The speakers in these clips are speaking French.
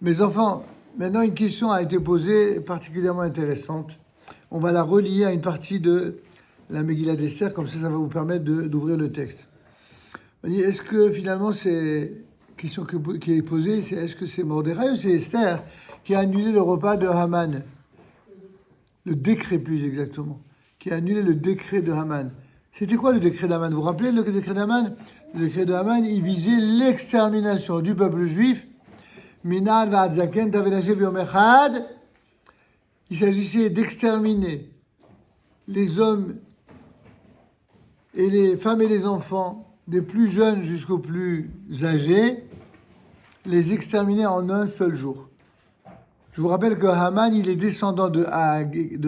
Mes enfants, maintenant une question a été posée particulièrement intéressante. On va la relier à une partie de la Megillah d'Esther, comme ça va vous permettre d'ouvrir le texte. On dit, est-ce que finalement c'est question qui est posée, c'est est-ce que c'est Mordechai ou c'est Esther qui a annulé le repas de Haman? Le décret plus exactement, qui a annulé le décret de Haman. C'était quoi le décret d'Haman? Vous vous rappelez le décret d'Haman? Le décret de Haman, il visait l'extermination du peuple juif. Minal va'adzaken tavelashev yom echad. Il s'agissait d'exterminer les hommes et les femmes et les enfants, des plus jeunes jusqu'aux plus âgés, les exterminer en un seul jour. Je vous rappelle que Haman, il est descendant de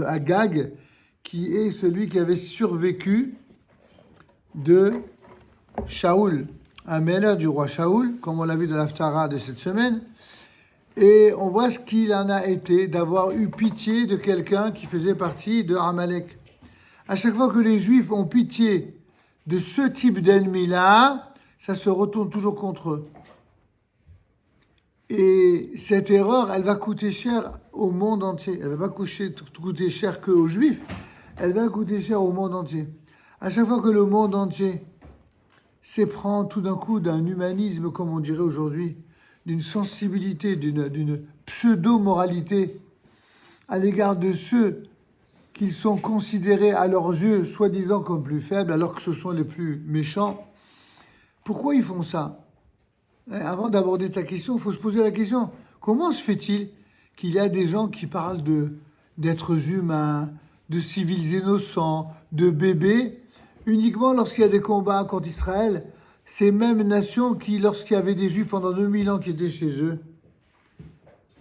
Agag, qui est celui qui avait survécu de Shaoul, un mêleur du roi Shaoul, comme on l'a vu dans l'Haftara de cette semaine. Et on voit ce qu'il en a été d'avoir eu pitié de quelqu'un qui faisait partie de Amalek. À chaque fois que les Juifs ont pitié de ce type d'ennemi-là, ça se retourne toujours contre eux. Et cette erreur, elle va coûter cher au monde entier. Elle ne va pas coûter cher qu'aux Juifs, elle va coûter cher au monde entier. À chaque fois que le monde entier s'éprend tout d'un coup d'un humanisme, comme on dirait aujourd'hui, d'une sensibilité, d'une pseudo-moralité à l'égard de ceux qu'ils sont considérés à leurs yeux, soi-disant comme plus faibles, alors que ce sont les plus méchants. Pourquoi ils font ça? Avant d'aborder ta question, il faut se poser la question. Comment se fait-il qu'il y a des gens qui parlent d'êtres humains, de civils innocents, de bébés, uniquement lorsqu'il y a des combats contre Israël? Ces mêmes nations qui, lorsqu'il y avait des Juifs pendant 2000 ans qui étaient chez eux,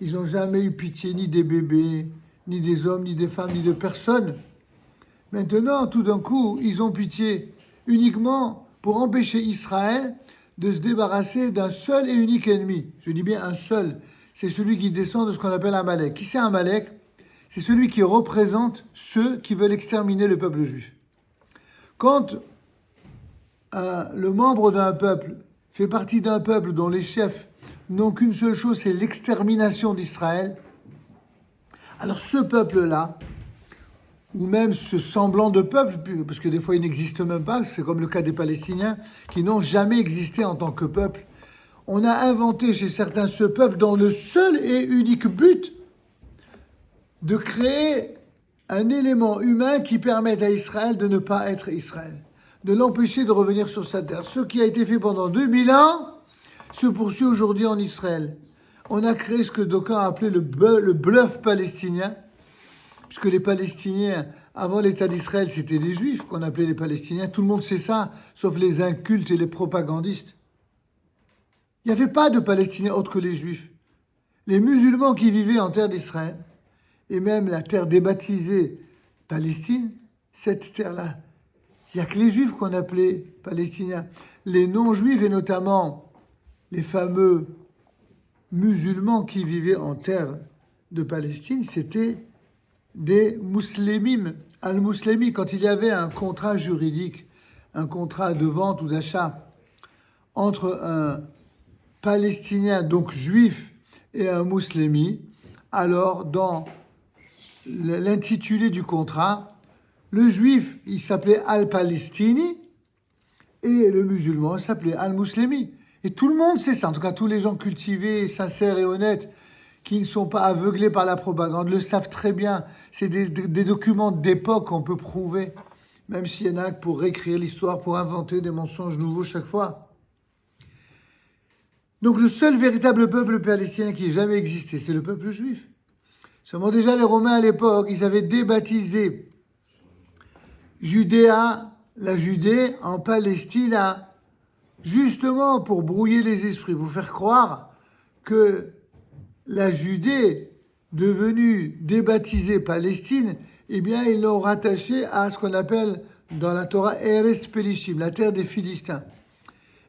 ils n'ont jamais eu pitié ni des bébés, ni des hommes, ni des femmes, ni de personne. Maintenant, tout d'un coup, ils ont pitié uniquement pour empêcher Israël de se débarrasser d'un seul et unique ennemi. Je dis bien un seul. C'est celui qui descend de ce qu'on appelle Amalek. Qui c'est Amalek? C'est celui qui représente ceux qui veulent exterminer le peuple juif. Quand le membre d'un peuple fait partie d'un peuple dont les chefs n'ont qu'une seule chose, c'est l'extermination d'Israël, alors ce peuple-là, ou même ce semblant de peuple, parce que des fois il n'existe même pas, c'est comme le cas des Palestiniens, qui n'ont jamais existé en tant que peuple, on a inventé chez certains ce peuple dans le seul et unique but de créer un élément humain qui permette à Israël de ne pas être Israël, de l'empêcher de revenir sur sa terre. Ce qui a été fait pendant 2000 ans se poursuit aujourd'hui en Israël. On a créé ce que d'aucuns appelaient le bluff palestinien, puisque les Palestiniens, avant l'État d'Israël, c'était les Juifs qu'on appelait les Palestiniens. Tout le monde sait ça, sauf les incultes et les propagandistes. Il n'y avait pas de Palestiniens autres que les Juifs. Les musulmans qui vivaient en terre d'Israël, et même la terre débaptisée Palestine, cette terre-là, il n'y a que les Juifs qu'on appelait Palestiniens. Les non-Juifs, et notamment les fameux musulmans qui vivaient en terre de Palestine, c'était des musulmans. Al-Muslimi, quand il y avait un contrat juridique, un contrat de vente ou d'achat entre un Palestinien, donc juif, et un musulman, alors dans l'intitulé du contrat, le juif, il s'appelait Al-Palestini, et le musulman s'appelait Al-Muslimi. Et tout le monde sait ça, en tout cas tous les gens cultivés, sincères et honnêtes, qui ne sont pas aveuglés par la propagande, le savent très bien. C'est des documents d'époque qu'on peut prouver, même s'il y en a pour réécrire l'histoire, pour inventer des mensonges nouveaux chaque fois. Donc le seul véritable peuple palestinien qui ait jamais existé, c'est le peuple juif. Seulement déjà les Romains à l'époque, ils avaient débaptisé Judéa, la Judée, en Palestina, justement pour brouiller les esprits, pour faire croire que la Judée, devenue débaptisée Palestine, eh bien, ils l'ont rattachée à ce qu'on appelle dans la Torah Eretz Pelishtim, la terre des Philistins.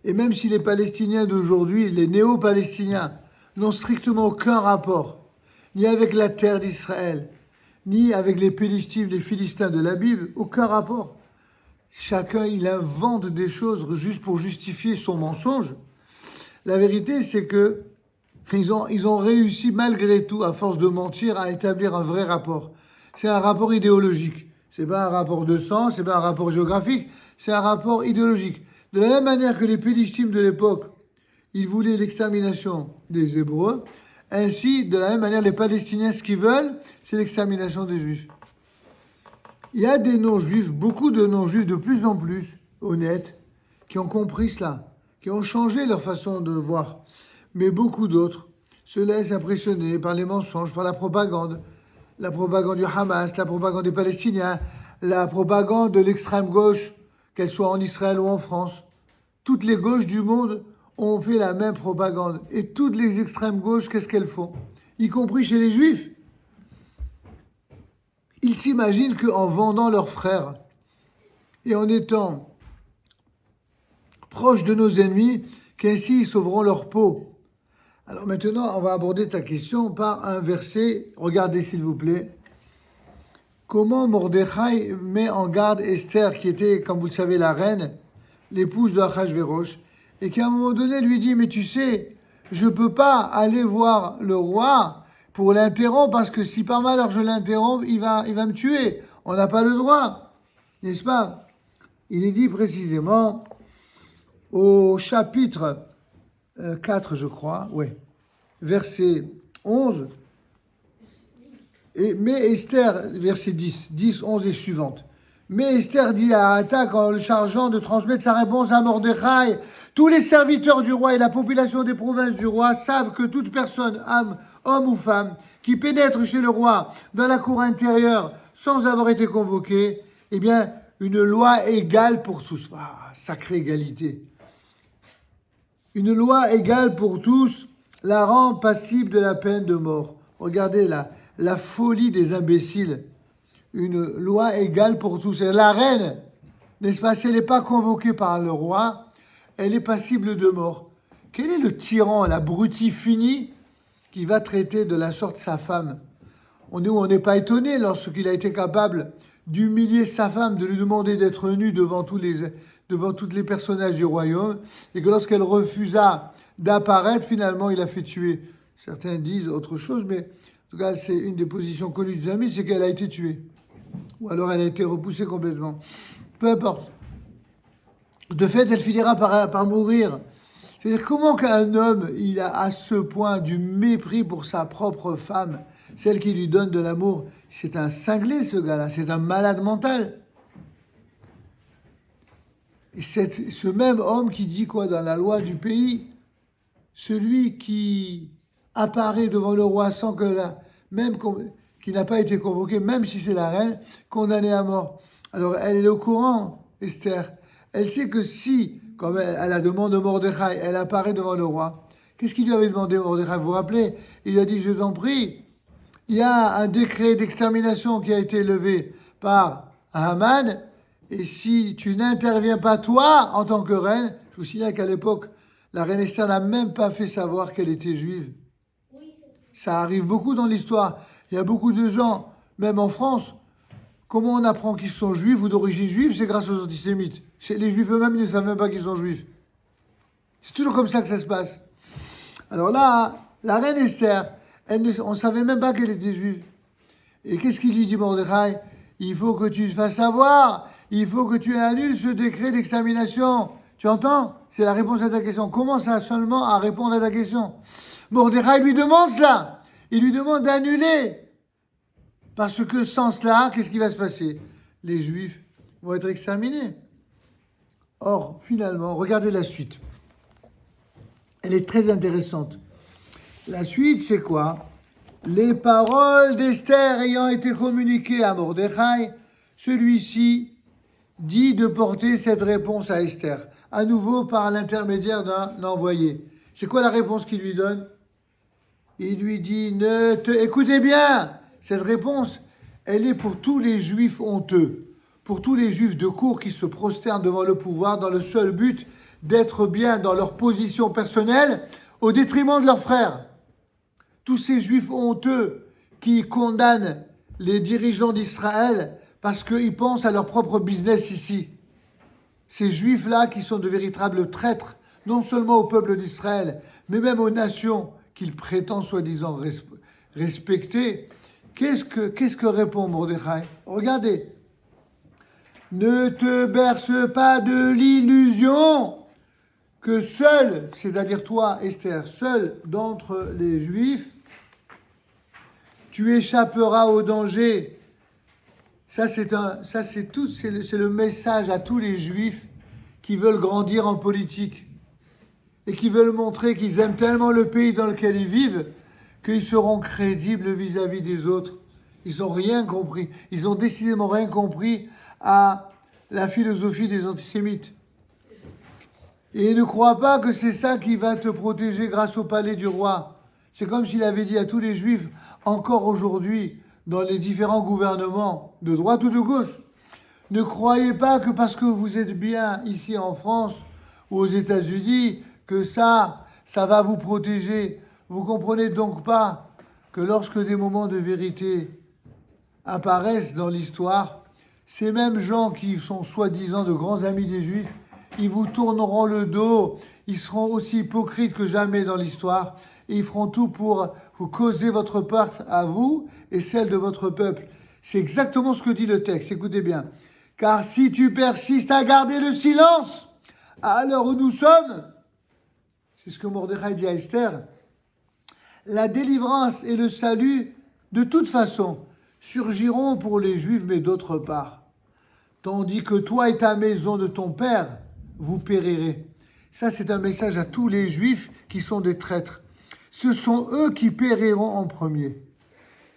Et même si les Palestiniens d'aujourd'hui, les néo-Palestiniens, n'ont strictement aucun rapport, ni avec la terre d'Israël, ni avec les Pelishtim, les Philistins de la Bible, aucun rapport. Chacun, il invente des choses juste pour justifier son mensonge. La vérité, c'est que Ils ont réussi malgré tout, à force de mentir, à établir un vrai rapport. C'est un rapport idéologique. C'est pas un rapport de sang, c'est pas un rapport géographique, c'est un rapport idéologique. De la même manière que les Pélishtim de l'époque, ils voulaient l'extermination des Hébreux, ainsi, de la même manière, les Palestiniens, ce qu'ils veulent, c'est l'extermination des Juifs. Il y a des non-juifs, beaucoup de non-juifs de plus en plus honnêtes, qui ont compris cela, qui ont changé leur façon de voir. Mais beaucoup d'autres se laissent impressionner par les mensonges, par la propagande du Hamas, la propagande des Palestiniens, la propagande de l'extrême gauche, qu'elle soit en Israël ou en France. Toutes les gauches du monde ont fait la même propagande. Et toutes les extrêmes gauches, qu'est-ce qu'elles font? Y compris chez les Juifs. Ils s'imaginent qu'en vendant leurs frères et en étant proches de nos ennemis, qu'ainsi ils sauveront leur peau. Alors maintenant, on va aborder ta question par un verset. Regardez s'il vous plaît. Comment Mordechai met en garde Esther, qui était, comme vous le savez, la reine, l'épouse de Achashverosh, et qui à un moment donné lui dit, mais tu sais, je ne peux pas aller voir le roi pour l'interrompre, parce que si par malheur je l'interromps, il va me tuer. On n'a pas le droit, n'est-ce pas? Il est dit précisément au chapitre 4, je crois, oui, verset 11, mais Esther, verset 10, 11 et suivante. Mais Esther dit à Hathach en le chargeant de transmettre sa réponse à Mordechai, tous les serviteurs du roi et la population des provinces du roi savent que toute personne, homme ou femme, qui pénètre chez le roi dans la cour intérieure sans avoir été convoqué, eh bien, une loi égale pour tous. Ah, sacrée égalité. Une loi égale pour tous la rend passible de la peine de mort. Regardez la folie des imbéciles. Une loi égale pour tous. Et la reine, n'est-ce pas, si elle n'est pas convoquée par le roi, elle est passible de mort. Quel est le tyran, l'abruti fini qui va traiter de la sorte sa femme? On n'est pas étonné lorsqu'il a été capable d'humilier sa femme, de lui demander d'être nue devant tous les personnages du royaume, et que lorsqu'elle refusa d'apparaître, finalement, il a fait tuer. Certains disent autre chose, mais en tout cas, c'est une des positions connues des amis, c'est qu'elle a été tuée. Ou alors elle a été repoussée complètement. Peu importe. De fait, elle finira par mourir. C'est-à-dire, comment qu'un homme, il a à ce point du mépris pour sa propre femme, celle qui lui donne de l'amour? C'est un cinglé, ce gars-là. C'est un malade mental. Et c'est ce même homme qui dit quoi dans la loi du pays? Celui qui apparaît devant le roi sans que qui n'a pas été convoqué, même si c'est la reine, condamné à mort. Alors elle est au courant, Esther. Elle sait que si, comme à la demande de Mordechai, elle apparaît devant le roi, qu'est-ce qu'il lui avait demandé, Mordechai? Vous vous rappelez? Il lui a dit, je t'en prie, il y a un décret d'extermination qui a été levé par Haman, et si tu n'interviens pas, toi, en tant que reine, je vous signale qu'à l'époque, la reine Esther n'a même pas fait savoir qu'elle était juive. Ça arrive beaucoup dans l'histoire. Il y a beaucoup de gens, même en France, comment on apprend qu'ils sont juifs ou d'origine juive? C'est grâce aux antisémites. Les juifs eux-mêmes ne savent même pas qu'ils sont juifs. C'est toujours comme ça que ça se passe. Alors là, la reine Esther, on ne savait même pas qu'elle était juive. Et qu'est-ce qu'il lui dit, Mordechai? Il faut que tu te fasses savoir. Il faut que tu annules ce décret d'extermination. Tu entends? C'est la réponse à ta question. Commence seulement à répondre à ta question. Mordechai lui demande cela. Il lui demande d'annuler. Parce que sans cela, qu'est-ce qui va se passer? Les Juifs vont être exterminés. Or, finalement, regardez la suite. Elle est très intéressante. La suite, c'est quoi? Les paroles d'Esther ayant été communiquées à Mordechai, celui-ci dit de porter cette réponse à Esther, à nouveau par l'intermédiaire d'un envoyé. C'est quoi la réponse qu'il lui donne? Il lui dit, écoutez bien, cette réponse, elle est pour tous les Juifs honteux, pour tous les Juifs de cour qui se prosternent devant le pouvoir dans le seul but d'être bien dans leur position personnelle au détriment de leurs frères. Tous ces Juifs honteux qui condamnent les dirigeants d'Israël parce qu'ils pensent à leur propre business ici. Ces Juifs-là qui sont de véritables traîtres, non seulement au peuple d'Israël, mais même aux nations qu'il prétend soi-disant respecter. Qu'est-ce que répond Mordechai? Regardez. Ne te berce pas de l'illusion que seul, c'est-à-dire toi, Esther, seul d'entre les Juifs, tu échapperas au danger. C'est le message à tous les Juifs qui veulent grandir en politique et qui veulent montrer qu'ils aiment tellement le pays dans lequel ils vivent qu'ils seront crédibles vis-à-vis des autres. Ils n'ont rien compris. Ils ont décidément rien compris à la philosophie des antisémites. Et ne crois pas que c'est ça qui va te protéger grâce au palais du roi. C'est comme s'il avait dit à tous les Juifs, encore aujourd'hui, dans les différents gouvernements, de droite ou de gauche, ne croyez pas que parce que vous êtes bien ici en France ou aux États-Unis, que ça va vous protéger. Vous comprenez donc pas que lorsque des moments de vérité apparaissent dans l'histoire, ces mêmes gens qui sont soi-disant de grands amis des Juifs, ils vous tourneront le dos, ils seront aussi hypocrites que jamais dans l'histoire, et ils feront tout pour vous causer votre perte à vous et celle de votre peuple. C'est exactement ce que dit le texte, écoutez bien. Car si tu persistes à garder le silence, à l'heure où nous sommes, c'est ce que Mordechai dit à Esther, la délivrance et le salut, de toute façon, surgiront pour les Juifs, mais d'autre part. Tandis que toi et ta maison de ton père, vous périrez. Ça, c'est un message à tous les Juifs qui sont des traîtres. Ce sont eux qui périront en premier.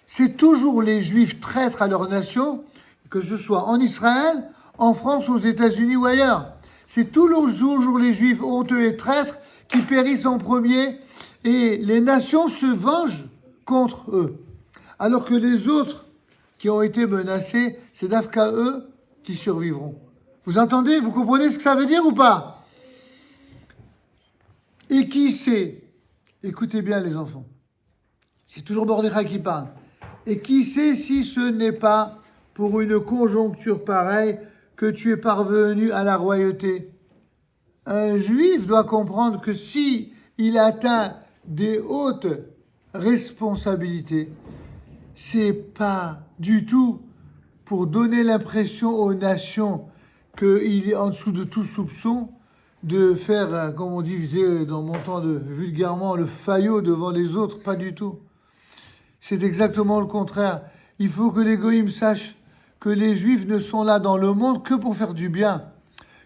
C'est toujours les Juifs traîtres à leur nation, que ce soit en Israël, en France, aux États-Unis ou ailleurs. C'est toujours les Juifs honteux et traîtres qui périssent en premier et les nations se vengent contre eux. Alors que les autres qui ont été menacés, c'est d'Afka eux qui survivront. Vous entendez? Vous comprenez ce que ça veut dire ou pas? Et qui sait? Écoutez bien les enfants. C'est toujours Mordechai qui parle. Et qui sait si ce n'est pas pour une conjoncture pareille que tu es parvenu à la royauté? Un juif doit comprendre que si il atteint des hautes responsabilités, c'est pas du tout pour donner l'impression aux nations qu'il est en dessous de tout soupçon de faire, comme on disait dans mon temps vulgairement, le faillot devant les autres, pas du tout. C'est exactement le contraire. Il faut que les goïms sachent que les Juifs ne sont là dans le monde que pour faire du bien.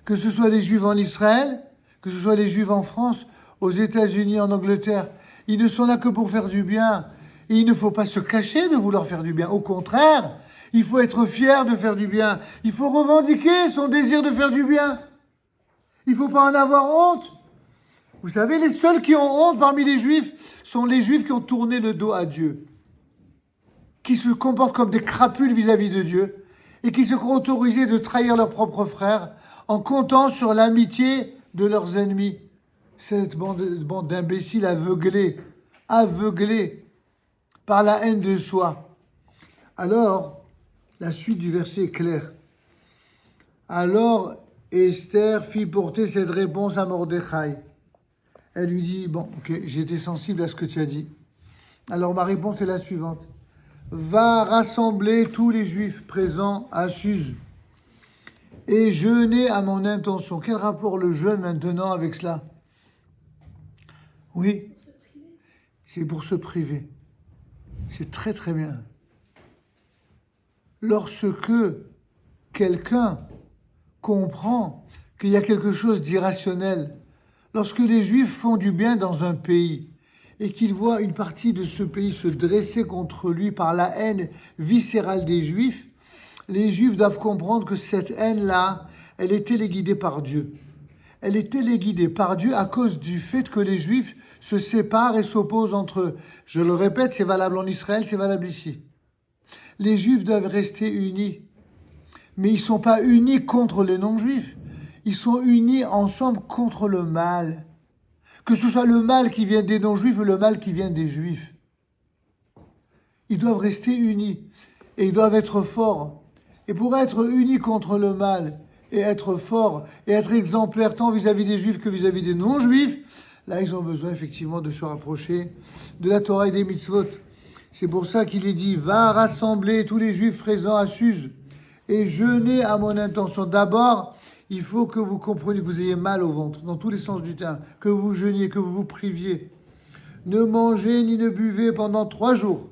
Que ce soit les Juifs en Israël, que ce soit les Juifs en France, aux États-Unis, en Angleterre, ils ne sont là que pour faire du bien. Et il ne faut pas se cacher de vouloir faire du bien. Au contraire, il faut être fier de faire du bien. Il faut revendiquer son désir de faire du bien. Il ne faut pas en avoir honte. Vous savez, les seuls qui ont honte parmi les Juifs sont les Juifs qui ont tourné le dos à Dieu, qui se comportent comme des crapules vis-à-vis de Dieu et qui se croient autorisés de trahir leurs propres frères en comptant sur l'amitié de leurs ennemis. Cette bande d'imbéciles aveuglés par la haine de soi. Alors, la suite du verset est claire. Alors, Esther fit porter cette réponse à Mordechai. Elle lui dit, bon, ok, j'ai été sensible à ce que tu as dit. Alors, ma réponse est la suivante. Va rassembler tous les Juifs présents à Suse et jeûner à mon intention. Quel rapport le jeûne maintenant avec cela? Oui, c'est pour se priver. C'est très très bien. Lorsque quelqu'un comprend qu'il y a quelque chose d'irrationnel, lorsque les Juifs font du bien dans un pays et qu'ils voient une partie de ce pays se dresser contre lui par la haine viscérale des Juifs, les Juifs doivent comprendre que cette haine-là, elle est téléguidée par Dieu. Elle est téléguidée par Dieu à cause du fait que les Juifs se séparent et s'opposent entre eux. Je le répète, c'est valable en Israël, c'est valable ici. Les Juifs doivent rester unis. Mais ils ne sont pas unis contre les non-Juifs. Ils sont unis ensemble contre le mal. Que ce soit le mal qui vient des non-Juifs ou le mal qui vient des Juifs. Ils doivent rester unis. Et ils doivent être forts. Et pour être unis contre le mal, et être forts, et être exemplaires tant vis-à-vis des Juifs que vis-à-vis des non-Juifs, là ils ont besoin effectivement de se rapprocher de la Torah et des mitzvot. C'est pour ça qu'il est dit, va rassembler tous les juifs présents à Suse et jeûner à mon intention. D'abord, il faut que vous compreniez que vous ayez mal au ventre, dans tous les sens du terme, que vous jeûniez, que vous vous priviez. Ne mangez ni ne buvez pendant 3 jours,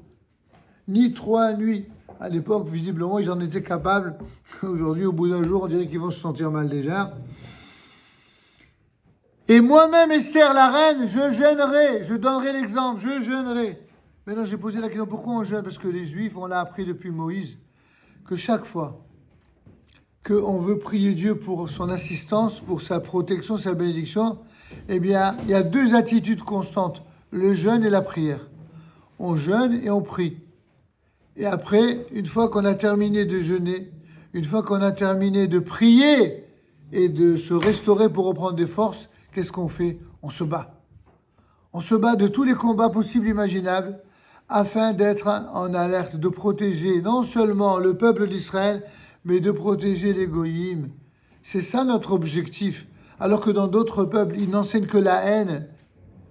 ni 3 nuits. À l'époque, visiblement, ils en étaient capables. Aujourd'hui, au bout d'un jour, on dirait qu'ils vont se sentir mal déjà. Et moi-même, Esther, la reine, je jeûnerai. Je donnerai l'exemple, je jeûnerai. Maintenant, j'ai posé la question, pourquoi on jeûne? Parce que les Juifs, on l'a appris depuis Moïse, que chaque fois qu'on veut prier Dieu pour son assistance, pour sa protection, sa bénédiction, eh bien, il y a 2 attitudes constantes, le jeûne et la prière. On jeûne et on prie. Et après, une fois qu'on a terminé de jeûner, une fois qu'on a terminé de prier et de se restaurer pour reprendre des forces, qu'est-ce qu'on fait? On se bat. On se bat de tous les combats possibles, imaginables, afin d'être en alerte, de protéger non seulement le peuple d'Israël, mais de protéger les goyim. C'est ça notre objectif. Alors que dans d'autres peuples, ils n'enseignent que la haine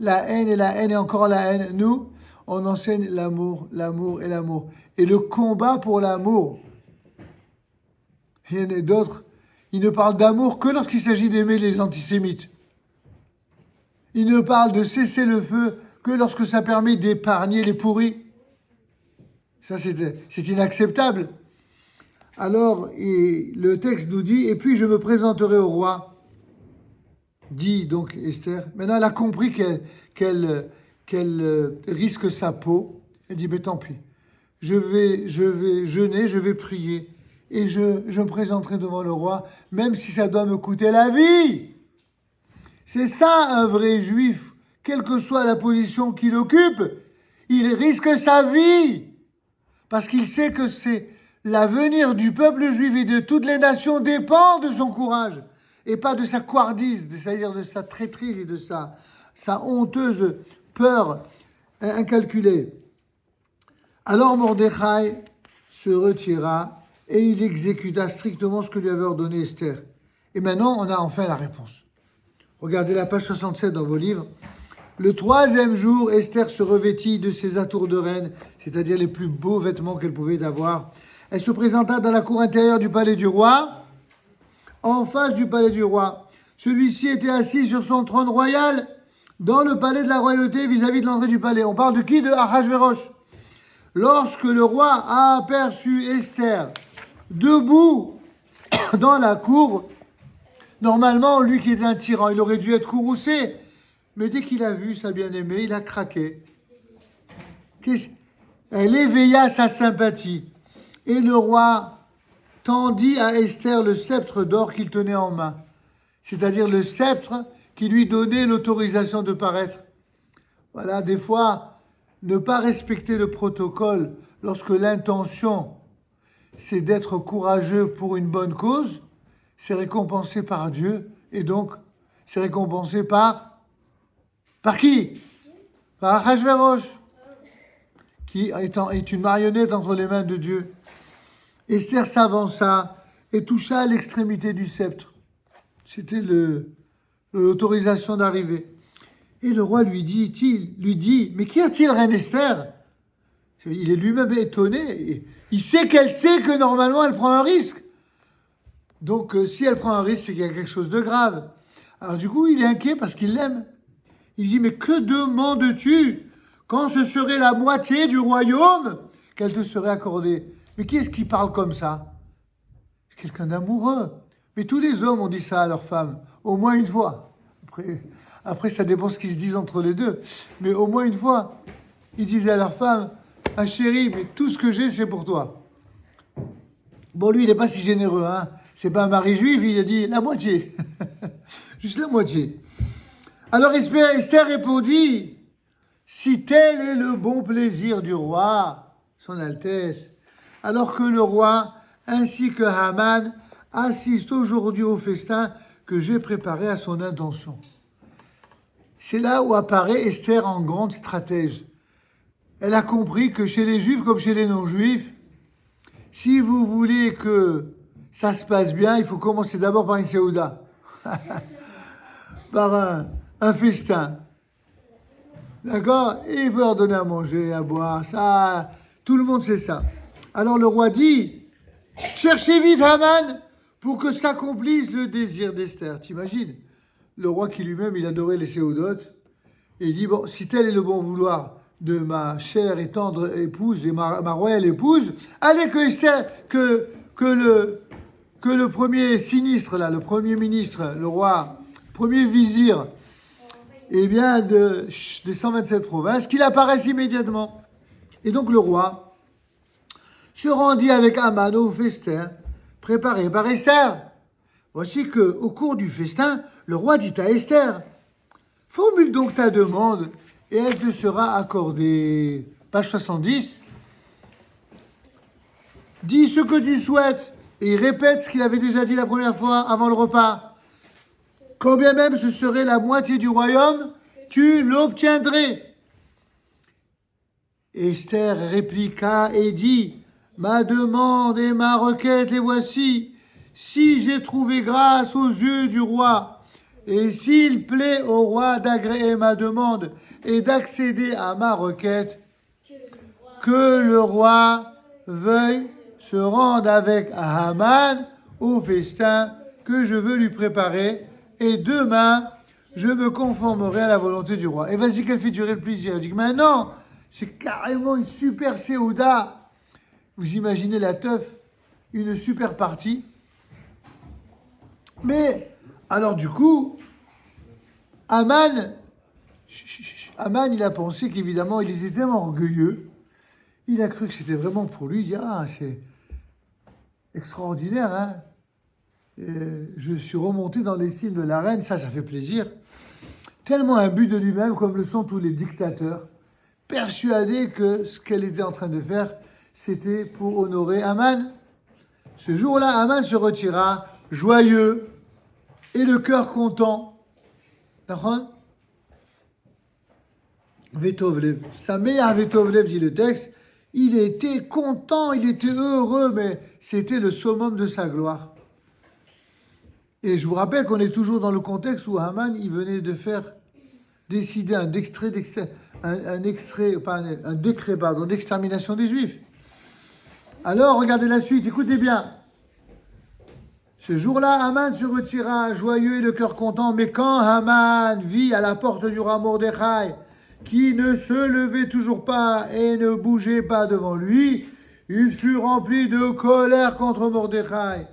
et la haine et encore la haine. Nous, on enseigne l'amour, l'amour et l'amour. Et le combat pour l'amour. Il y en a d'autres, ils ne parlent d'amour que lorsqu'il s'agit d'aimer les antisémites. Ils ne parlent de cesser le feu que lorsque ça permet d'épargner les pourris. Ça, c'est inacceptable. Alors, le texte nous dit, et puis je me présenterai au roi, dit donc Esther. Maintenant, elle a compris qu'elle risque sa peau. Elle dit, mais tant pis, je vais jeûner, je vais prier, et je me présenterai devant le roi, même si ça doit me coûter la vie. C'est ça un vrai juif, quelle que soit la position qu'il occupe, il risque sa vie, parce qu'il sait que c'est l'avenir du peuple juif et de toutes les nations dépend de son courage, et pas de sa couardise, c'est-à-dire de sa traîtrise et de sa honteuse peur incalculée. Alors Mordechai se retira et il exécuta strictement ce que lui avait ordonné Esther. Et maintenant, on a enfin la réponse. Regardez la page 67 dans vos livres. Le 3e jour, Esther se revêtit de ses atours de reine, c'est-à-dire les plus beaux vêtements qu'elle pouvait avoir. Elle se présenta dans la cour intérieure du palais du roi, en face du palais du roi. Celui-ci était assis sur son trône royal, dans le palais de la royauté, vis-à-vis de l'entrée du palais. On parle de qui? De Ahasverosh. Lorsque le roi a aperçu Esther debout dans la cour, normalement, lui qui est un tyran, il aurait dû être courroucé. Mais dès qu'il a vu sa bien-aimée, il a craqué. Elle éveilla sa sympathie. Et le roi tendit à Esther le sceptre d'or qu'il tenait en main, c'est-à-dire le sceptre qui lui donnait l'autorisation de paraître. Voilà, des fois, ne pas respecter le protocole lorsque l'intention, c'est d'être courageux pour une bonne cause, c'est récompensé par Dieu, et donc, c'est récompensé par qui? Par Ahasverosh, qui est une marionnette entre les mains de Dieu. Esther s'avança et toucha l'extrémité du sceptre. C'était l'autorisation d'arriver. Et le roi lui dit, mais qu'y a-t-il, reine Esther? Il est lui-même étonné. Il sait qu'elle sait que normalement elle prend un risque. Donc si elle prend un risque, c'est qu'il y a quelque chose de grave. Alors du coup, il est inquiet parce qu'il l'aime. Il dit, mais que demandes-tu quand ce serait la moitié du royaume qu'elle te serait accordée? Mais qui est-ce qui parle comme ça? C'est quelqu'un d'amoureux. Mais tous les hommes ont dit ça à leur femme, au moins une fois. Après, ça dépend ce qu'ils se disent entre les deux. Mais au moins une fois, ils disaient à leur femme, ah chérie, mais tout ce que j'ai, c'est pour toi. Bon, lui, il n'est pas si généreux, hein. C'est pas un mari juif, il a dit la moitié. Juste la moitié. Alors Esther répondit, si tel est le bon plaisir du roi, son Altesse, alors que le roi ainsi que Haman assistent aujourd'hui au festin que j'ai préparé à son intention. C'est là où apparaît Esther en grande stratège. Elle a compris que chez les juifs comme chez les non-juifs, si vous voulez que ça se passe bien, il faut commencer d'abord par une séouda, par un festin. D'accord? Et il veut leur donner à manger, à boire, ça, tout le monde sait ça. Alors le roi dit, cherchez vite Haman pour que s'accomplisse le désir d'Esther. T'imagines? Le roi qui lui-même, il adorait les Séodotes. Et il dit, bon, si tel est le bon vouloir de ma chère et tendre épouse et ma royale épouse, allez que Esther, que le premier sinistre, là, le premier ministre, le roi, premier vizir, eh bien, des 127 provinces, qu'il apparaisse immédiatement. Et donc le roi se rendit avec Haman au festin préparé par Esther. Voici que, au cours du festin, le roi dit à Esther, formule donc ta demande et elle te sera accordée. Page 70. Dis ce que tu souhaites et il répète ce qu'il avait déjà dit la première fois avant le repas. Quand bien même ce serait la moitié du royaume, tu l'obtiendrais. Esther répliqua et dit, ma demande et ma requête les voici. Si j'ai trouvé grâce aux yeux du roi, et s'il plaît au roi d'agréer ma demande et d'accéder à ma requête, que le roi veuille se rendre avec Haman au festin que je veux lui préparer, et demain, je me conformerai à la volonté du roi. Et vas-y, qu'elle fait durer le plaisir. Elle dit, maintenant, c'est carrément une super séouda. Vous imaginez la teuf, une super partie. Mais, alors du coup, Haman, il a pensé qu'évidemment, il était tellement orgueilleux, il a cru que c'était vraiment pour lui. Il dit, ah, c'est extraordinaire, hein. Je suis remonté dans les cimes de la reine, ça fait plaisir. Tellement imbu de lui-même, comme le sont tous les dictateurs, persuadé que ce qu'elle était en train de faire, c'était pour honorer Haman. Ce jour-là, Haman se retira, joyeux, et le cœur content. D'accord? Vetovlev. Sameach Vetovlev, dit le texte. Il était content, il était heureux, mais c'était le summum de sa gloire. Et je vous rappelle qu'on est toujours dans le contexte où Haman, il venait de faire décider un décret d'extermination des Juifs. Alors, regardez la suite, écoutez bien. Ce jour-là, Haman se retira, joyeux et le cœur content, mais quand Haman vit à la porte du roi Mordechai, qui ne se levait toujours pas et ne bougeait pas devant lui, il fut rempli de colère contre Mordechai.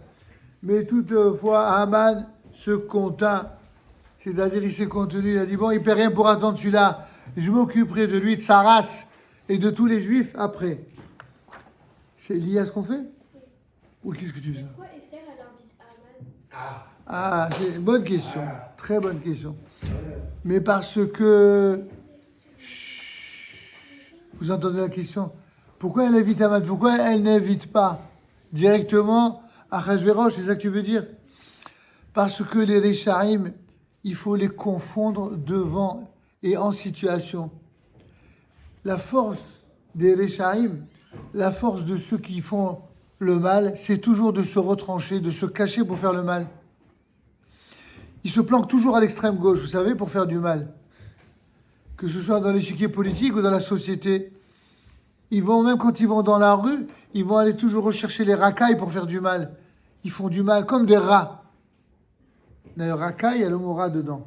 Mais toutefois, Haman se contint, c'est-à-dire il s'est contenu, il a dit, bon, il ne paie rien pour attendre celui-là, je m'occuperai de lui, de sa race et de tous les Juifs après. C'est lié à ce qu'on fait? Ou qu'est-ce que tu veux? Pourquoi Esther, elle invite Haman? Ah, c'est une bonne question, très bonne question. Mais parce que... Vous entendez la question? Pourquoi elle invite Haman? Pourquoi elle n'invite pas directement Achashverosh? C'est ça que tu veux dire? Parce que les Réchaïm, il faut les confondre devant et en situation. La force des Réchaïm, la force de ceux qui font le mal, c'est toujours de se retrancher, de se cacher pour faire le mal. Ils se planquent toujours à l'extrême gauche, vous savez, pour faire du mal. Que ce soit dans l'échiquier politique ou dans la société. Ils vont, même quand ils vont dans la rue, ils vont aller toujours rechercher les racailles pour faire du mal. Ils font du mal comme des rats. D'ailleurs, racaille, il y a le mot rat dedans.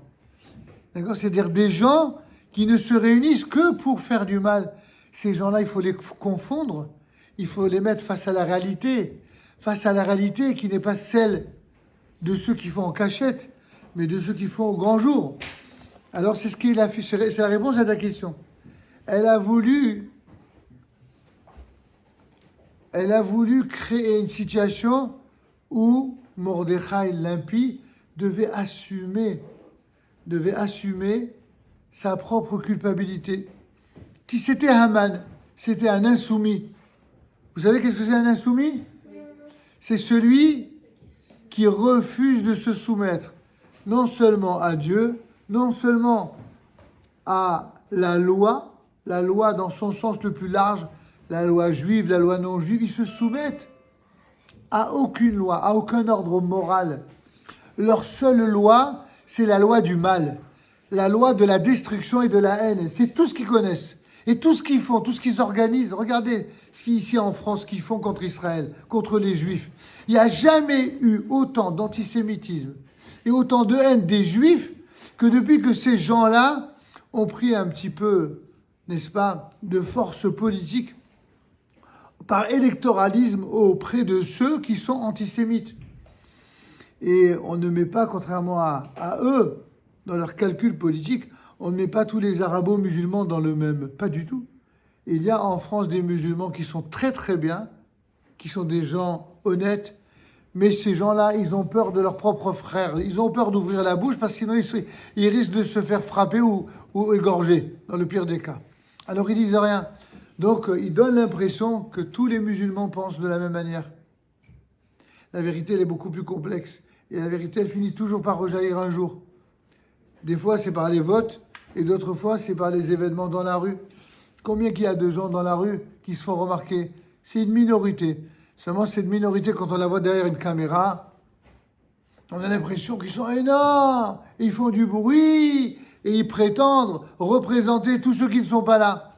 D'accord? C'est-à-dire des gens qui ne se réunissent que pour faire du mal. Ces gens-là, il faut les confondre. Il faut les mettre face à la réalité. Face à la réalité qui n'est pas celle de ceux qui font en cachette, mais de ceux qui font au grand jour. Alors, c'est ce qu'il a fait. C'est la réponse à ta question. Elle a voulu créer une situation où Mordechai l'impie devait assumer sa propre culpabilité. Qui c'était Haman? C'était un insoumis. Vous savez qu'est-ce que c'est un insoumis? C'est celui qui refuse de se soumettre non seulement à Dieu, non seulement à la loi dans son sens le plus large, la loi juive, la loi non juive, ils se soumettent à aucune loi, à aucun ordre moral. Leur seule loi, c'est la loi du mal. la loi de la destruction et de la haine. C'est tout ce qu'ils connaissent. Et tout ce qu'ils font, tout ce qu'ils organisent. Regardez ici en France, ce qu'ils font contre Israël, contre les Juifs. Il n'y a jamais eu autant d'antisémitisme et autant de haine des Juifs que depuis que ces gens-là ont pris un petit peu, n'est-ce pas, de force politique par électoralisme auprès de ceux qui sont antisémites. Et on ne met pas, contrairement à eux, dans leur calcul politique, on ne met pas tous les arabo-musulmans dans le même. Pas du tout. Il y a en France des musulmans qui sont très très bien, qui sont des gens honnêtes, mais ces gens-là, ils ont peur de leurs propres frères. Ils ont peur d'ouvrir la bouche parce que sinon ils risquent de se faire frapper ou égorger, dans le pire des cas. Alors ils disent rien. Donc ils donnent l'impression que tous les musulmans pensent de la même manière. La vérité, elle est beaucoup plus complexe. Et la vérité, elle finit toujours par rejaillir un jour. Des fois, c'est par les votes, et d'autres fois, c'est par les événements dans la rue. Combien qu'il y a de gens dans la rue qui se font remarquer? C'est une minorité. Seulement, cette minorité, quand on la voit derrière une caméra, on a l'impression qu'ils sont énormes, ils font du bruit, et ils prétendent représenter tous ceux qui ne sont pas là.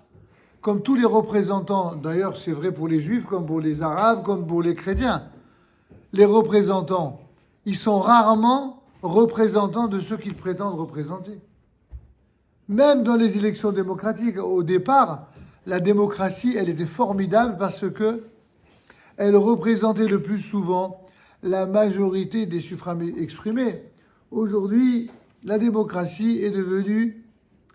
Comme tous les représentants, d'ailleurs, c'est vrai pour les Juifs, comme pour les Arabes, comme pour les chrétiens. Les représentants, ils sont rarement représentants de ceux qu'ils prétendent représenter. Même dans les élections démocratiques, au départ, la démocratie, elle était formidable parce que elle représentait le plus souvent la majorité des suffrages exprimés. Aujourd'hui, la démocratie est devenue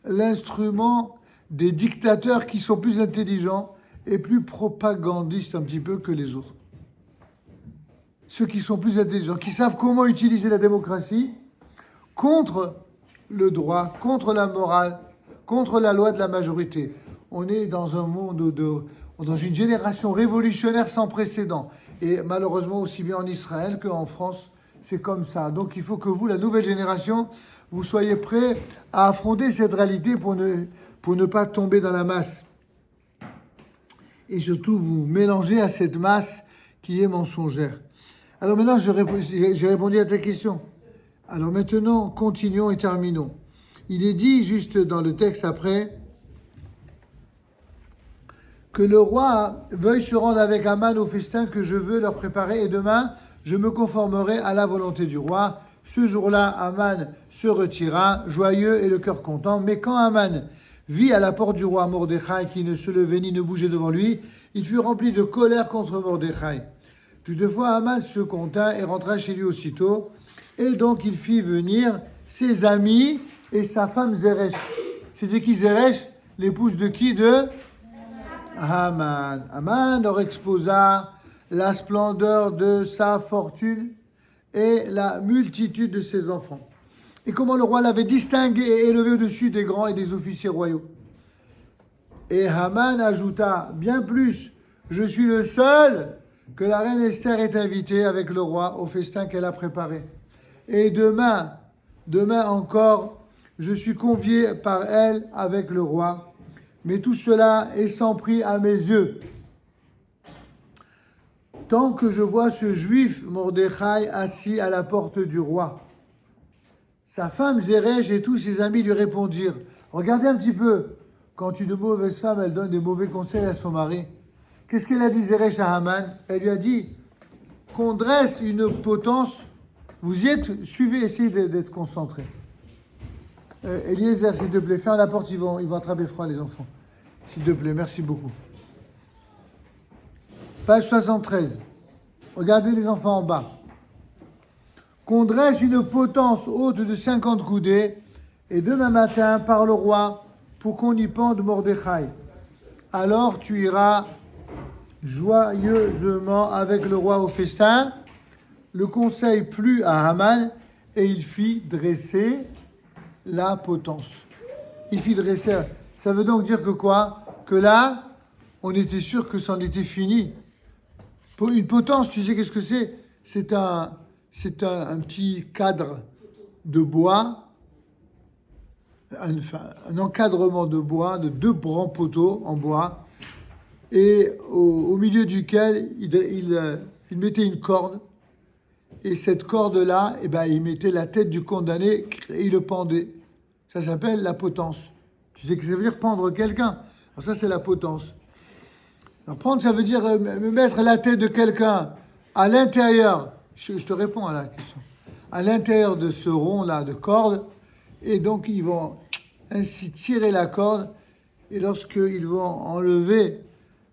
l'instrument des dictateurs qui sont plus intelligents et plus propagandistes un petit peu que les autres. Ceux qui sont plus intelligents, qui savent comment utiliser la démocratie contre le droit, contre la morale, contre la loi de la majorité. On est dans un monde dans une génération révolutionnaire sans précédent. Et malheureusement, aussi bien en Israël qu'en France, c'est comme ça. Donc il faut que vous, la nouvelle génération, vous soyez prêts à affronter cette réalité pour ne pas tomber dans la masse. Et surtout, vous mélanger à cette masse qui est mensongère. Alors maintenant, j'ai répondu à ta question. Alors maintenant, continuons et terminons. Il est dit juste dans le texte après que le roi veuille se rendre avec Aman au festin que je veux leur préparer et demain, je me conformerai à la volonté du roi. Ce jour-là, Aman se retira, joyeux et le cœur content. Mais quand Aman vit à la porte du roi Mordechai qui ne se levait ni ne bougeait devant lui, il fut rempli de colère contre Mordechai. Toutefois, Aman se contint et rentra chez lui aussitôt. Et donc, il fit venir ses amis et sa femme Zeresh. C'était qui Zeresh? L'épouse de qui? De Haman. Haman leur exposa la splendeur de sa fortune et la multitude de ses enfants. Et comment le roi l'avait distingué et élevé au-dessus des grands et des officiers royaux. Et Haman ajouta bien plus, je suis le seul que la reine Esther est invitée avec le roi au festin qu'elle a préparé. Et demain encore, je suis convié par elle avec le roi. Mais tout cela est sans prix à mes yeux. Tant que je vois ce juif Mordechai assis à la porte du roi. Sa femme Zeresh et tous ses amis lui répondirent, regardez un petit peu, quand une mauvaise femme, elle donne des mauvais conseils à son mari. Qu'est-ce qu'elle a dit Zeresh à Haman? Elle lui a dit qu'on dresse une potence. Vous y êtes? Suivez, essayez d'être concentrés. Eliezer, s'il te plaît, ferme la porte, ils vont attraper froid les enfants. S'il te plaît, merci beaucoup. Page 73. Regardez les enfants en bas. Qu'on dresse une potence haute de 50 coudées et demain matin par le roi pour qu'on y pende Mordechai. Alors tu iras joyeusement avec le roi au festin. Le conseil plut à Haman et il fit dresser la potence. Il fit dresser. Ça veut donc dire que quoi? Que là, on était sûr que c'en était fini. Une potence, tu sais qu'est-ce que c'est? C'est un petit cadre de bois, un encadrement de bois, de 2 grands poteaux en bois, et au milieu duquel il mettait une corde. Et cette corde-là, il mettait la tête du condamné et il le pendait. Ça s'appelle la potence. Tu sais que ça veut dire pendre quelqu'un. Alors ça, c'est la potence. Alors prendre, ça veut dire mettre la tête de quelqu'un à l'intérieur. Je te réponds à la question. À l'intérieur de ce rond-là de corde. Et donc, ils vont ainsi tirer la corde. Et lorsqu'ils vont enlever,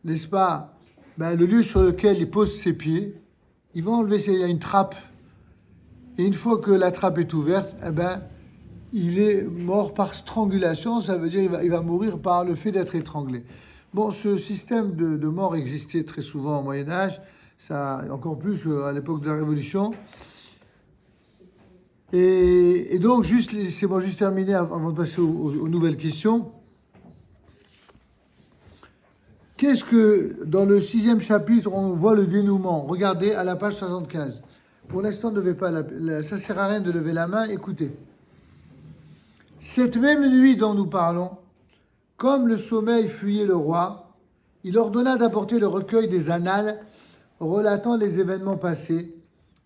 n'est-ce pas, le lieu sur lequel il pose ses pieds, ils vont enlever, il y a une trappe. Et une fois que la trappe est ouverte, il est mort par strangulation. Ça veut dire qu'il va mourir par le fait d'être étranglé. Bon, ce système de mort existait très souvent au Moyen-Âge, ça, encore plus à l'époque de la Révolution. Et donc, laissez-moi juste terminer avant de passer aux nouvelles questions. Qu'est-ce que, dans le 6e chapitre, on voit le dénouement? Regardez à la page 75. Pour l'instant, ne levez pas ça ne sert à rien de lever la main. Écoutez. Cette même nuit dont nous parlons, comme le sommeil fuyait le roi, il ordonna d'apporter le recueil des annales relatant les événements passés,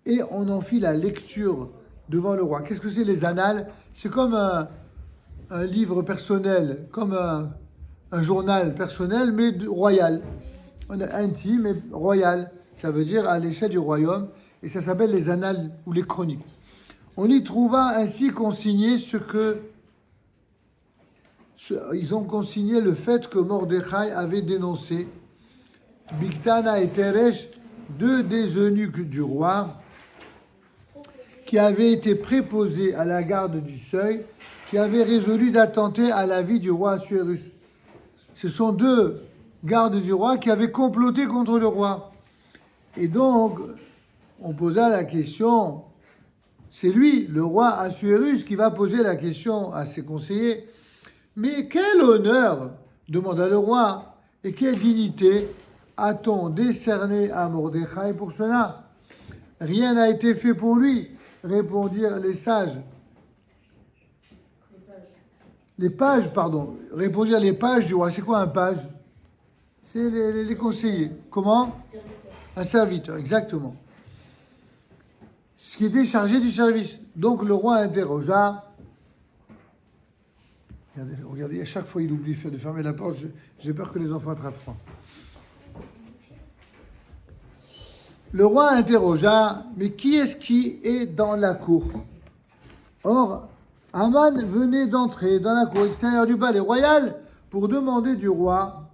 et on en fit la lecture devant le roi. Qu'est-ce que c'est les annales? C'est comme un livre personnel, comme un journal personnel, mais royal. Intime, mais royal. Ça veut dire à l'échelle du royaume, et ça s'appelle les annales ou les chroniques. On y trouva ainsi consigné ils ont consigné le fait que Mordechai avait dénoncé Bigtana et Teresh, 2 des eunuques du roi, qui avaient été préposés à la garde du seuil, qui avaient résolu d'attenter à la vie du roi Assuérus. Ce sont 2 gardes du roi qui avaient comploté contre le roi. Et donc, on posa la question, c'est lui, le roi Assuérus, qui va poser la question à ses conseillers. Mais quel honneur, demanda le roi, et quelle dignité a-t-on décerné à Mordechai pour cela? Rien n'a été fait pour lui, répondirent les sages. Les pages, pardon, répondirent les pages du roi. C'est quoi un page? C'est les conseillers. Comment? Un serviteur, exactement. Ce qui était chargé du service. Donc le roi interrogea. Regardez, à chaque fois il oublie de fermer la porte, j'ai peur que les enfants attrapent froid. Le roi interrogea, mais qui est-ce qui est dans la cour? Or, Haman venait d'entrer dans la cour extérieure du palais royal pour demander du roi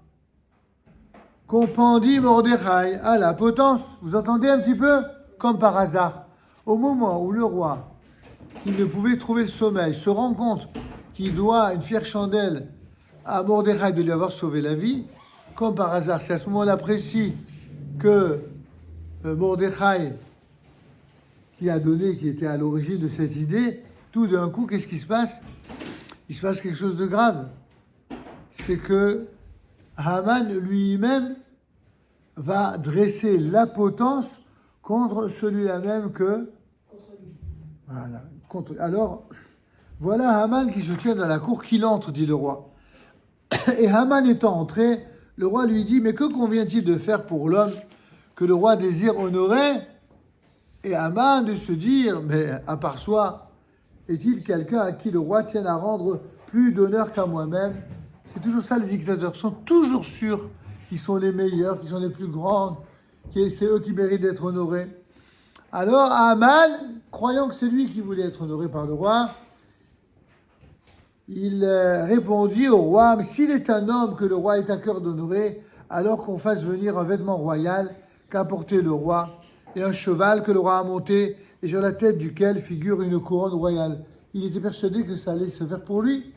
qu'on pendit Mordechai à la potence. Vous entendez un petit peu? Comme par hasard. Au moment où le roi, qui ne pouvait trouver le sommeil, se rend compte qu'il doit une fière chandelle à Mordechai de lui avoir sauvé la vie, comme par hasard, c'est à ce moment-là précis que Mordechai, qui était à l'origine de cette idée, tout d'un coup, qu'est-ce qui se passe? Il se passe quelque chose de grave. C'est que Haman lui-même va dresser la potence contre celui-là même que... Contre lui. Voilà. Alors, voilà Haman qui se tient dans la cour, qu'il entre, dit le roi. Et Haman étant entré, le roi lui dit, mais que convient-il de faire pour l'homme que le roi désire honorer? Et Haman de se dire, mais à part soi, est-il quelqu'un à qui le roi tienne à rendre plus d'honneur qu'à moi-même? C'est toujours ça, les dictateurs sont toujours sûrs qu'ils sont les meilleurs, qu'ils sont les plus grands, que c'est eux qui méritent d'être honorés. Alors Haman, croyant que c'est lui qui voulait être honoré par le roi, il répondit au roi, mais s'il est un homme que le roi est à cœur d'honorer, alors qu'on fasse venir un vêtement royal qu'a porté le roi, et un cheval que le roi a monté, et sur la tête duquel figure une couronne royale. Il était persuadé que ça allait se faire pour lui,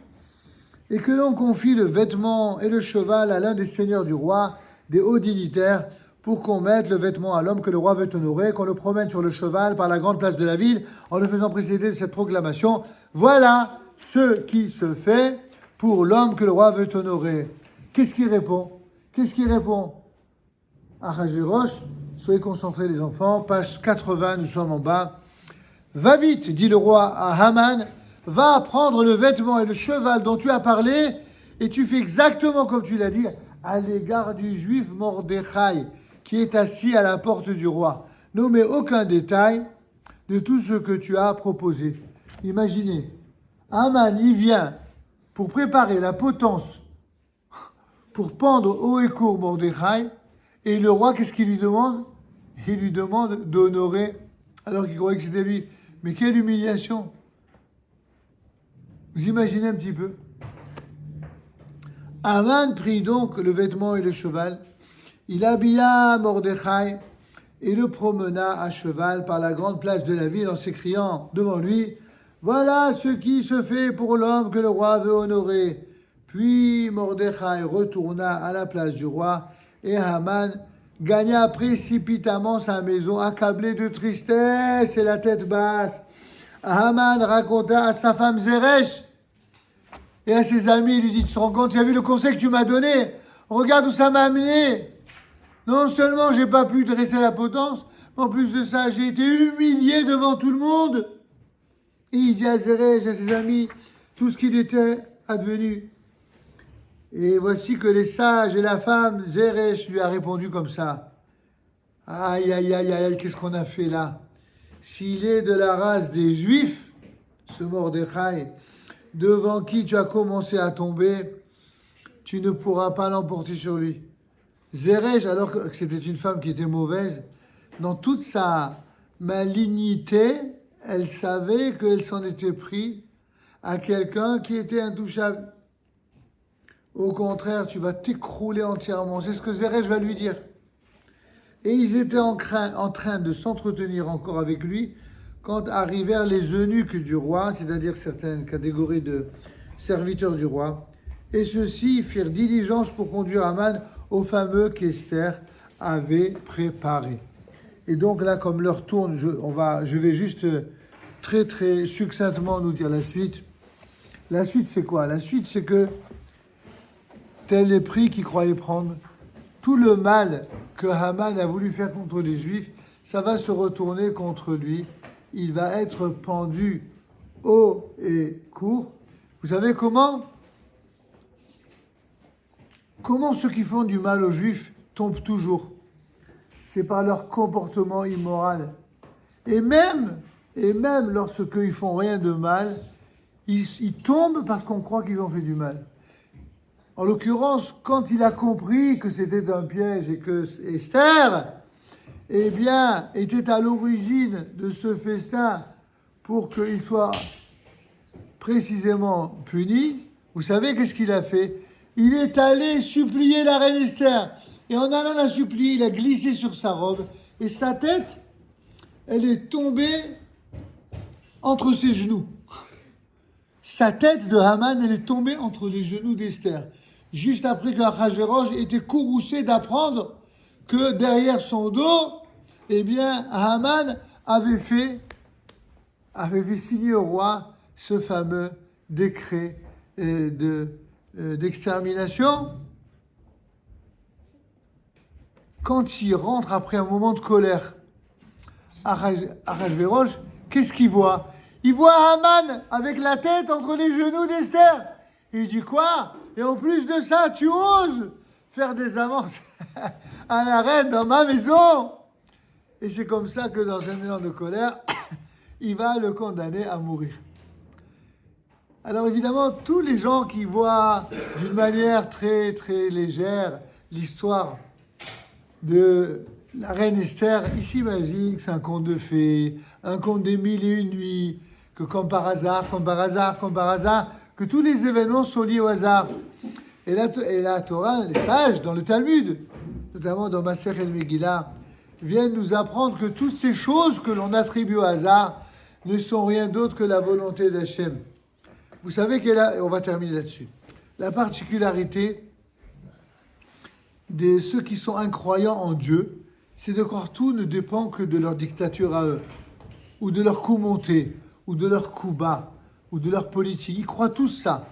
et que l'on confie le vêtement et le cheval à l'un des seigneurs du roi, des hauts dignitaires, pour qu'on mette le vêtement à l'homme que le roi veut honorer, qu'on le promène sur le cheval par la grande place de la ville, en le faisant précéder de cette proclamation. Voilà ce qui se fait pour l'homme que le roi veut honorer. Qu'est-ce qu'il répond? Ahasuérus, soyez concentrés les enfants, page 80, nous sommes en bas. Va vite, dit le roi à Haman, va prendre le vêtement et le cheval dont tu as parlé, et tu fais exactement comme tu l'as dit à l'égard du juif Mordechai, qui est assis à la porte du roi. N'omets aucun détail de tout ce que tu as proposé. Imaginez, Haman, il vient, pour préparer la potence pour pendre haut et court Mordechai. Et le roi, qu'est-ce qu'il lui demande? Il lui demande d'honorer, alors qu'il croyait que c'était lui. Mais quelle humiliation! Vous imaginez un petit peu? Haman prit donc le vêtement et le cheval. Il habilla Mordechai et le promena à cheval par la grande place de la ville en s'écriant devant lui, « Voilà ce qui se fait pour l'homme que le roi veut honorer. » Puis Mordechai retourna à la place du roi et Haman gagna précipitamment sa maison, accablé de tristesse et la tête basse. Haman raconta à sa femme Zeresh et à ses amis, il lui dit, tu te rends compte, tu as vu le conseil que tu m'as donné? Regarde où ça m'a amené. Non seulement j'ai pas pu dresser la potence, mais en plus de ça, j'ai été humilié devant tout le monde. Et il dit à Zeresh et à ses amis tout ce qu'il était advenu. Et voici que les sages et la femme, Zeresh, lui a répondu comme ça. Aïe, aïe, aïe, aïe, qu'est-ce qu'on a fait là? S'il est de la race des Juifs, ce Mordechai, devant qui tu as commencé à tomber, tu ne pourras pas l'emporter sur lui. Zeresh, alors que c'était une femme qui était mauvaise, dans toute sa malignité, elle savait qu'elle s'en était pris à quelqu'un qui était intouchable. Au contraire, tu vas t'écrouler entièrement. C'est ce que Zeresh va lui dire. Et ils étaient en train de s'entretenir encore avec lui quand arrivèrent les eunuques du roi, c'est-à-dire certaines catégories de serviteurs du roi. Et ceux-ci firent diligence pour conduire Haman au fameux qu'Esther avait préparé. Et donc là, comme l'heure tourne, je vais juste très très succinctement nous dire la suite. La suite, c'est quoi? La suite, c'est que tel les prix qu'il croyait prendre, tout le mal que Haman a voulu faire contre les Juifs, ça va se retourner contre lui. Il va être pendu haut et court. Vous savez comment? Comment ceux qui font du mal aux Juifs tombent toujours? C'est par leur comportement immoral. Et même lorsqu'ils font rien de mal, ils tombent parce qu'on croit qu'ils ont fait du mal. En l'occurrence, quand il a compris que c'était un piège et que Esther, eh bien, était à l'origine de ce festin pour qu'il soit précisément puni, vous savez qu'est-ce qu'il a fait? Il est allé supplier la reine Esther. Et en allant la supplier, il a glissé sur sa robe et sa tête, elle est tombée entre ses genoux. Sa tête de Haman, elle est tombée entre les genoux d'Esther. Juste après qu'Achashverosh était courroucé d'apprendre que derrière son dos, eh bien, Haman avait fait signer au roi ce fameux décret d'extermination. Quand il rentre après un moment de colère, Achashverosh, qu'est-ce qu'il voit? Il voit Haman avec la tête entre les genoux d'Esther. Il dit quoi? Et en plus de ça, tu oses faire des avances à la reine dans ma maison? Et c'est comme ça que dans un élan de colère, il va le condamner à mourir. Alors évidemment, tous les gens qui voient d'une manière très très légère l'histoire de la reine Esther, ils s'imaginent que c'est un conte de fées, un conte des 1001 nuits, que comme par hasard, que tous les événements sont liés au hasard. Et la Torah, les sages, dans le Talmud, notamment dans Maser el Megillah, viennent nous apprendre que toutes ces choses que l'on attribue au hasard ne sont rien d'autre que la volonté d'Hachem. Vous savez on va terminer là-dessus, la particularité de ceux qui sont incroyants en Dieu, c'est de croire tout ne dépend que de leur dictature à eux, ou de leur coup monté, ou de leur coup bas, ou de leur politique. Ils croient tous ça.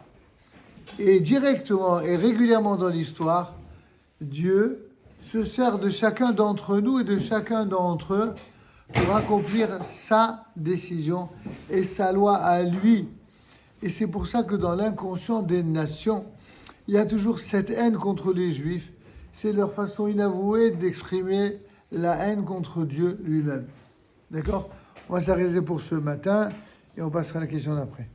Et directement et régulièrement dans l'histoire, Dieu se sert de chacun d'entre nous et de chacun d'entre eux pour accomplir sa décision et sa loi à lui. Et c'est pour ça que dans l'inconscient des nations, il y a toujours cette haine contre les Juifs. C'est leur façon inavouée d'exprimer la haine contre Dieu lui-même. D'accord? On va s'arrêter pour ce matin et on passera à la question d'après.